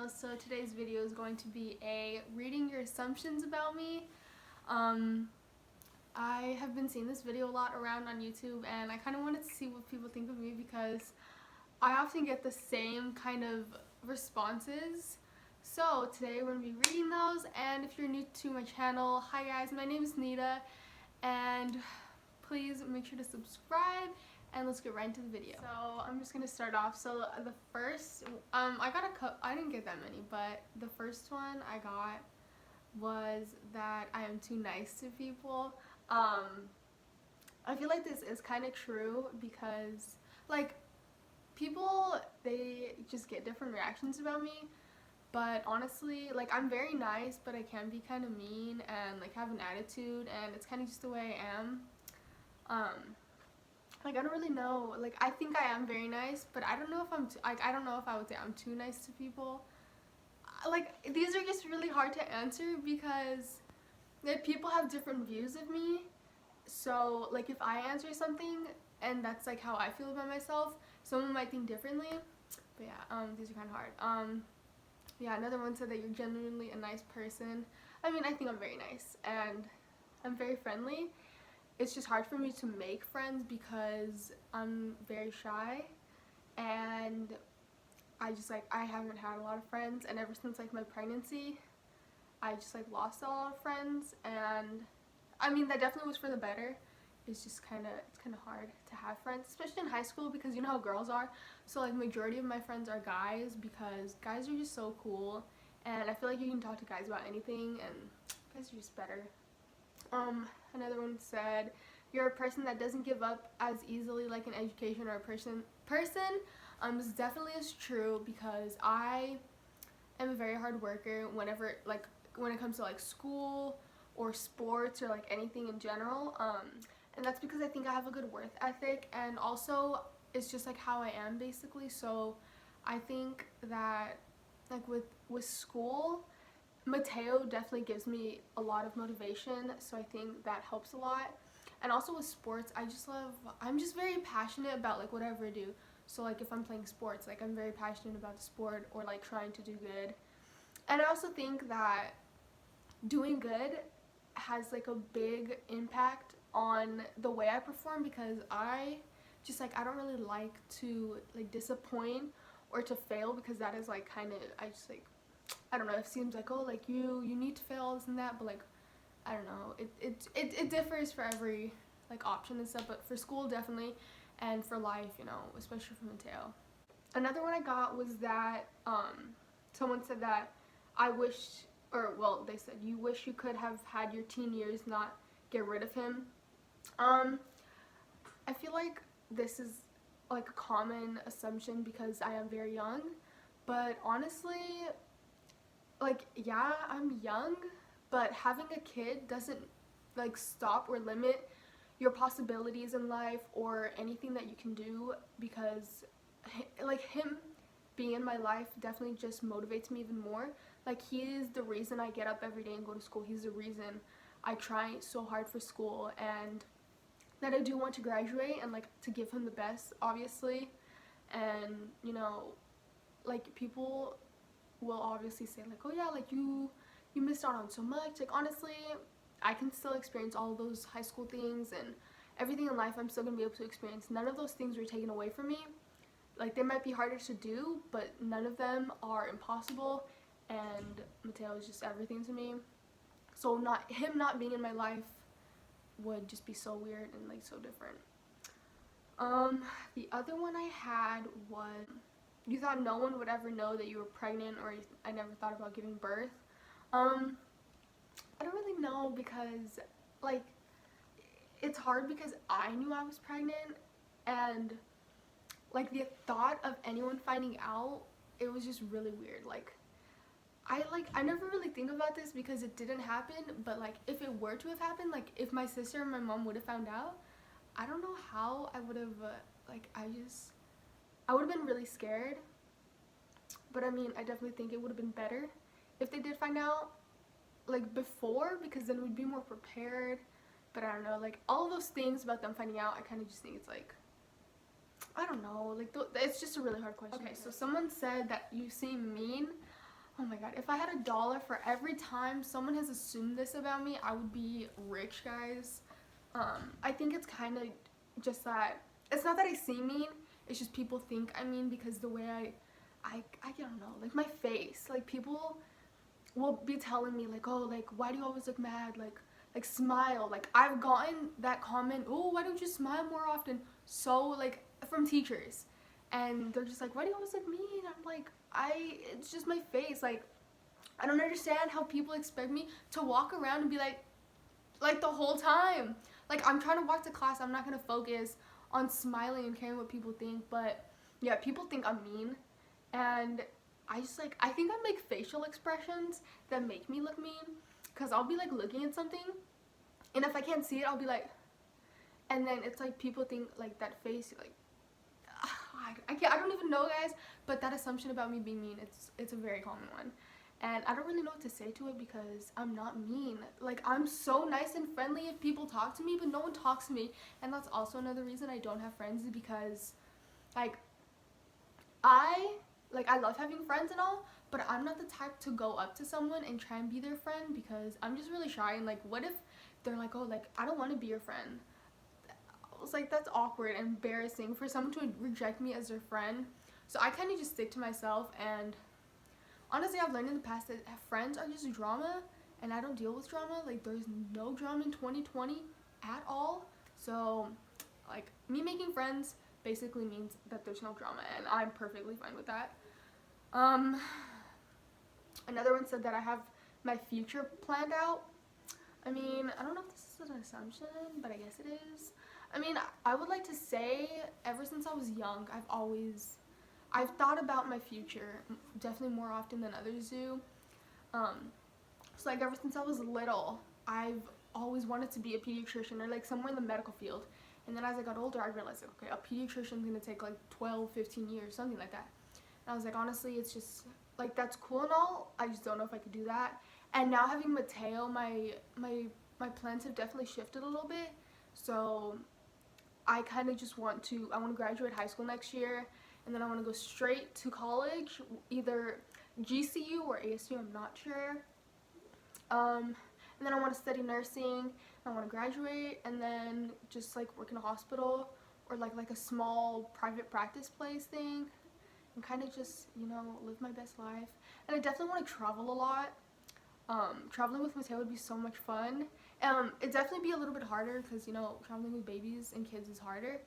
channel. So today's video is going to be a reading your assumptions about me. I have been seeing this video a lot around on YouTube, and I kind of wanted to see what people think of me because I often get the same kind of responses. So today we're going to be reading those, and if you're new to my channel, hi guys, my name is Nita, and please make sure to subscribe. And let's get right into the video. So I'm just gonna start off. So the first, I didn't get that many, but the first one I got was that I am too nice to people. I feel like this is kind of true because like people, they just get different reactions about me. But honestly, like I'm very nice, but I can be kind of mean and like have an attitude, and it's kind of just the way I am. Like I don't really know, like I think I am very nice, but I don't know if I don't know if I would say I'm too nice to people. Like these are just really hard to answer because like people have different views of me. So like if I answer something and that's like how I feel about myself, someone might think differently. But yeah, these are kind of hard. Yeah, another one said that you're genuinely a nice person. I mean, I think I'm very nice and I'm very friendly. It's just hard for me to make friends because I'm very shy, and I haven't had a lot of friends, and ever since like my pregnancy I just like lost a lot of friends, and I mean that definitely was for the better. It's kind of hard to have friends, especially in high school, because you know how girls are. So like majority of my friends are guys because guys are just so cool, and I feel like you can talk to guys about anything, and guys are just better. Another one said, you're a person that doesn't give up as easily like in education or a person. This definitely is true because I am a very hard worker when it comes to like school or sports or like anything in general. And that's because I think I have a good work ethic, and also it's just like how I am basically. So I think that like with school, Mateo definitely gives me a lot of motivation, so I think that helps a lot. And also with sports, I'm just very passionate about like whatever I do. So like if I'm playing sports, like I'm very passionate about the sport or like trying to do good. And I also think that doing good has like a big impact on the way I perform, because I don't really like to like disappoint or to fail, because that is like kind of, I don't know, it seems like, oh, like you need to fail this and that, but like I don't know, it differs for every like option and stuff, but for school definitely, and for life, you know, especially for Mateo. Another one I got was that someone said that they said you wish you could have had your teen years, not get rid of him. I feel like this is like a common assumption because I am very young, but honestly, like yeah, I'm young, but having a kid doesn't like stop or limit your possibilities in life or anything that you can do, because like him being in my life definitely just motivates me even more. Like he is the reason I get up every day and go to school. He's the reason I try so hard for school, and that I do want to graduate and like to give him the best, obviously. And you know, like people will obviously say like, oh yeah, like you missed out on so much. Like honestly, I can still experience all of those high school things and everything in life. I'm still gonna be able to experience. None of those things were taken away from me. Like they might be harder to do, but none of them are impossible, and Mateo is just everything to me. So him not being in my life would just be so weird and like so different. The other one I had was, you thought no one would ever know that you were pregnant, or I never thought about giving birth. I don't really know, because like it's hard because I knew I was pregnant, and like the thought of anyone finding out, it was just really weird. Like I never really think about this because it didn't happen, but like if it were to have happened, like if my sister and my mom would have found out, I don't know how I would have I would have been really scared. But I mean, I definitely think it would have been better if they did find out like before, because then we'd be more prepared. But I don't know, like all of those things about them finding out, I kind of just think it's like, I don't know, like it's just a really hard question. Okay, so someone said that you seem mean. Oh my god, if I had $1 for every time someone has assumed this about me, I would be rich, guys. I think it's kind of just that, it's not that I seem mean, it's just people think I mean because the way I don't know, like my face, like people will be telling me like, oh, like why do you always look mad, like smile, like I've gotten that comment, oh, why don't you smile more often, so like from teachers, and they're just like, why do you always look mean? I'm like, it's just my face, like I don't understand how people expect me to walk around and be like the whole time. Like I'm trying to walk to class, I'm not gonna focus on smiling and caring what people think. But yeah, people think I'm mean, and I just like, I think I make facial expressions that make me look mean, because I'll be like looking at something, and if I can't see it, I'll be like, and then it's like people think like that face, like I don't even know, guys, but that assumption about me being mean, it's a very common one. And I don't really know what to say to it because I'm not mean. Like, I'm so nice and friendly if people talk to me, but no one talks to me. And that's also another reason I don't have friends, is because, like, I love having friends and all, but I'm not the type to go up to someone and try and be their friend, because I'm just really shy. And, like, what if they're like, oh, like, I don't want to be your friend? I was like, that's awkward and embarrassing for someone to reject me as their friend. So I kind of just stick to myself, and honestly, I've learned in the past that friends are just drama, and I don't deal with drama. Like, there's no drama in 2020 at all. So, like, me making friends basically means that there's no drama, and I'm perfectly fine with that. Another one said that I have my future planned out. I mean, I don't know if this is an assumption, but I guess it is. I mean, I would like to say, ever since I was young, I've thought about my future definitely more often than others do. So like ever since I was little, I've always wanted to be a pediatrician or like somewhere in the medical field. And then as I got older, I realized, like, okay, a pediatrician is going to take like 12, 15 years, something like that. And I was like, honestly, it's just like, that's cool and all, I just don't know if I could do that. And now having Mateo, my plans have definitely shifted a little bit. So I kind of just want to graduate high school next year, and then I want to go straight to college, either GCU or ASU, I'm not sure. And then I want to study nursing, I want to graduate, and then just like work in a hospital or like a small private practice place thing, and kind of just, you know, live my best life. And I definitely want to travel a lot. Traveling with Mateo would be so much fun. It'd definitely be a little bit harder because, you know, traveling with babies and kids is harder,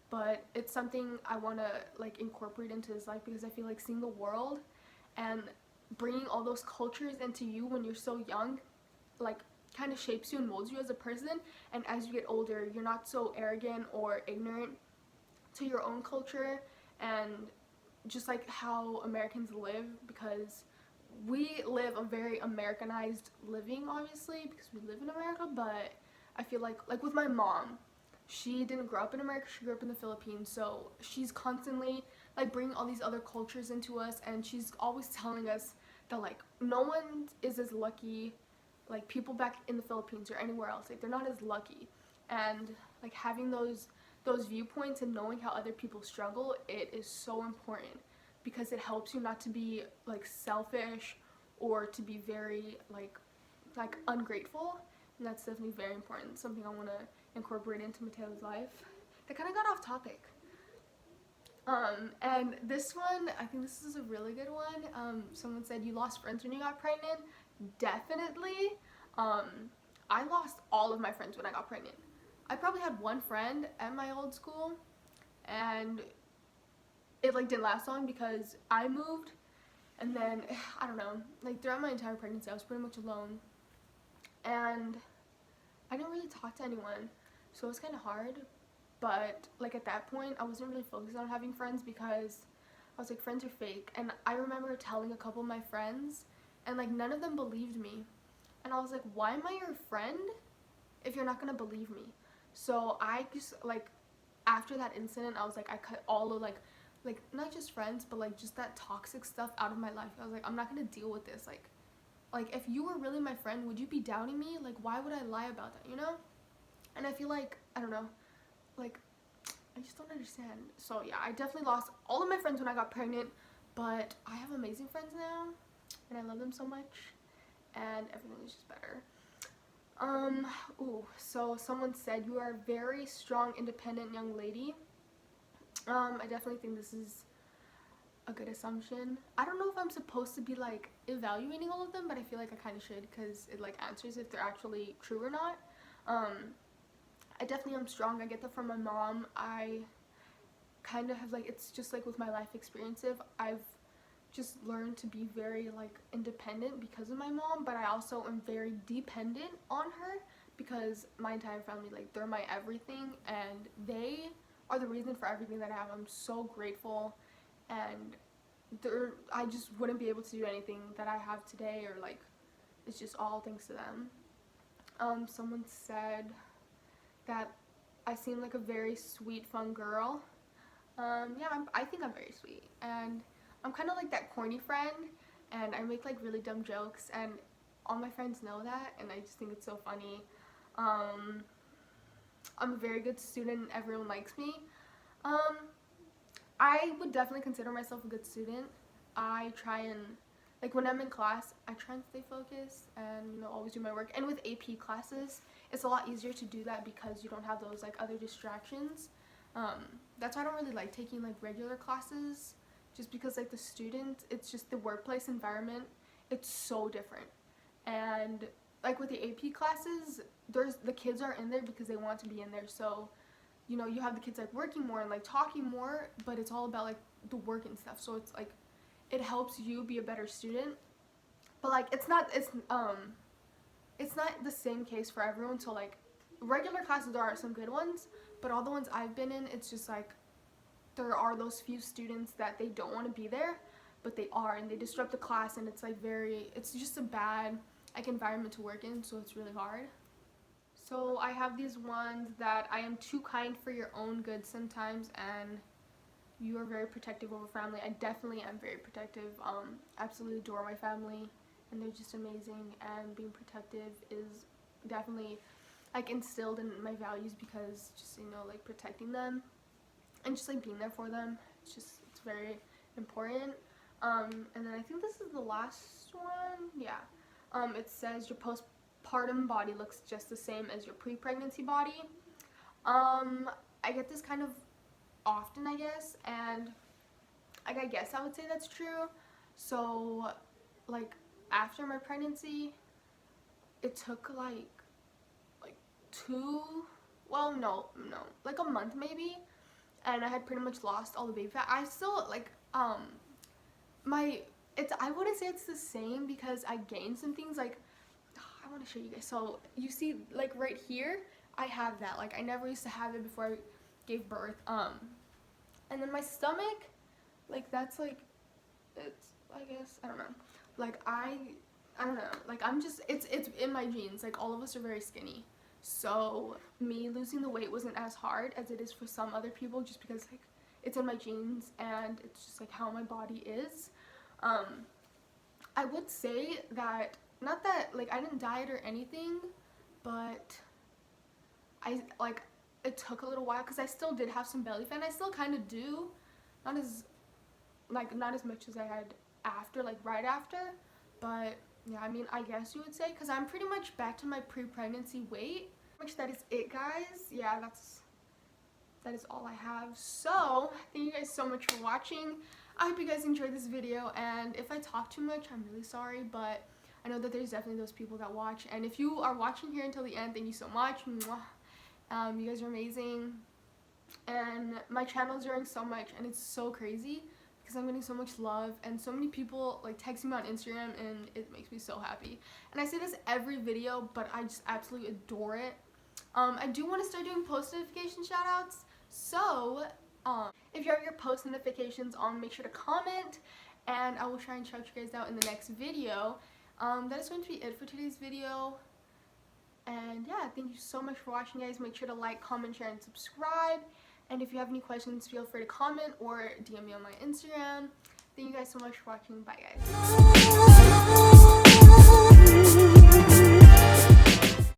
but it's something I want to like incorporate into his life, because I feel like seeing the world and bringing all those cultures into you when you're so young, like, kind of shapes you and molds you as a person. And as you get older, you're not so arrogant or ignorant to your own culture and just like how Americans live, because we live a very Americanized living, obviously, because we live in America. But I feel like with my mom, she didn't grow up in America, she grew up in the Philippines, so she's constantly like bringing all these other cultures into us, and she's always telling us that like no one is as lucky, like people back in the Philippines or anywhere else, like they're not as lucky. And like having those viewpoints and knowing how other people struggle, it is so important, because it helps you not to be like selfish or to be very like ungrateful. And that's definitely very important, something I want to incorporate into Mateo's life. That kind of got off topic. And this one, I think this is a really good one. Someone said, you lost friends when you got pregnant. Definitely. I lost all of my friends when I got pregnant. I probably had one friend at my old school, and it like didn't last long because I moved, and then I don't know, like throughout my entire pregnancy I was pretty much alone, and I didn't really talk to anyone, so it was kind of hard. But like at that point I wasn't really focused on having friends, because I was like, friends are fake. And I remember telling a couple of my friends, and like none of them believed me, and I was like, why am I your friend if you're not gonna believe me? So I just like, after that incident, I was like, I cut all the like not just friends, but like just that toxic stuff out of my life. I was like, I'm not gonna deal with this. Like if you were really my friend, would you be doubting me? Like, why would I lie about that, you know? And I feel like, I don't know, like I just don't understand. So yeah, I definitely lost all of my friends when I got pregnant, but I have amazing friends now. and I love them so much, and everything is just better. So someone said, you are a very strong, independent young lady. I definitely think this is a good assumption. I don't know if I'm supposed to be like evaluating all of them, but I feel like I kind of should, because it like answers if they're actually true or not. I definitely am strong. I get that from my mom. I kind of have like, it's just like with my life experiences, I've just learned to be very like independent because of my mom, but I also am very dependent on her because my entire family, like, they're my everything, and they are the reason for everything that I have. I'm so grateful, and I just wouldn't be able to do anything that I have today, or like, it's just all thanks to them. Someone said that I seem like a very sweet, fun girl. Yeah, I think I'm very sweet, and I'm kind of like that corny friend, and I make like really dumb jokes, and all my friends know that, and I just think it's so funny. I'm a very good student, and everyone likes me. I would definitely consider myself a good student. I try and, like, when I'm in class, I try and stay focused and, you know, always do my work. And with AP classes, it's a lot easier to do that because you don't have those like other distractions. That's why I don't really like taking like regular classes, just because like the students, it's just the workplace environment, it's so different. And like with the AP classes, the kids are in there because they want to be in there. So, you know, you have the kids like working more and like talking more, but it's all about like the work and stuff. So it's like, it helps you be a better student. But like, it's not the same case for everyone. So like, regular classes, there are some good ones, but all the ones I've been in, it's just like, there are those few students that they don't want to be there, but they are, and they disrupt the class, and it's like it's just a bad like environment to work in, so it's really hard. So I have these ones that I am too kind for your own good sometimes, and you are very protective over family. I definitely am very protective. Absolutely adore my family, and they're just amazing, and being protective is definitely like instilled in my values, because just, you know, like protecting them and just like being there for them, it's very important. And then I think this is the last one. Yeah. It says your postpartum body looks just the same as your pre-pregnancy body. I get this kind of often, I guess, and like, I guess I would say that's true. So like, after my pregnancy, it took like like a month maybe, and I had pretty much lost all the baby fat. I still like I wouldn't say it's the same, because I gained some things. Like, I want to show you guys. So you see, like right here, I have that. Like, I never used to have it before I gave birth. And then my stomach, like, that's like, it's, I guess, I don't know. Like, I don't know. Like, I'm just, it's in my genes. Like, all of us are very skinny. So me losing the weight wasn't as hard as it is for some other people, just because like it's in my genes, and it's just like how my body is. I would say that, not that like I didn't diet or anything, but it took a little while, because I still did have some belly fat, and I still kind of do, not as much as I had after, like right after, but yeah, I mean, I guess you would say, because I'm pretty much back to my pre-pregnancy weight. That is it, guys. Yeah, that is all I have. So thank you guys so much for watching. I hope you guys enjoyed this video, and if I talk too much, I'm really sorry, but I know that there's definitely those people that watch, and if you are watching here until the end, thank you so much. Mwah. You guys are amazing, and my channel is growing so much, and it's so crazy, because I'm getting so much love, and so many people like texting me on Instagram, and it makes me so happy. And I say this every video, but I just absolutely adore it. I do want to start doing post notification shout outs, so if you have your post notifications on, make sure to comment, and I will try and shout you guys out in the next video. That is going to be it for today's video, and yeah, thank you so much for watching, guys. Make sure to like, comment, share, and subscribe. And if you have any questions, feel free to comment or DM me on my Instagram. Thank you guys so much for watching. Bye, guys.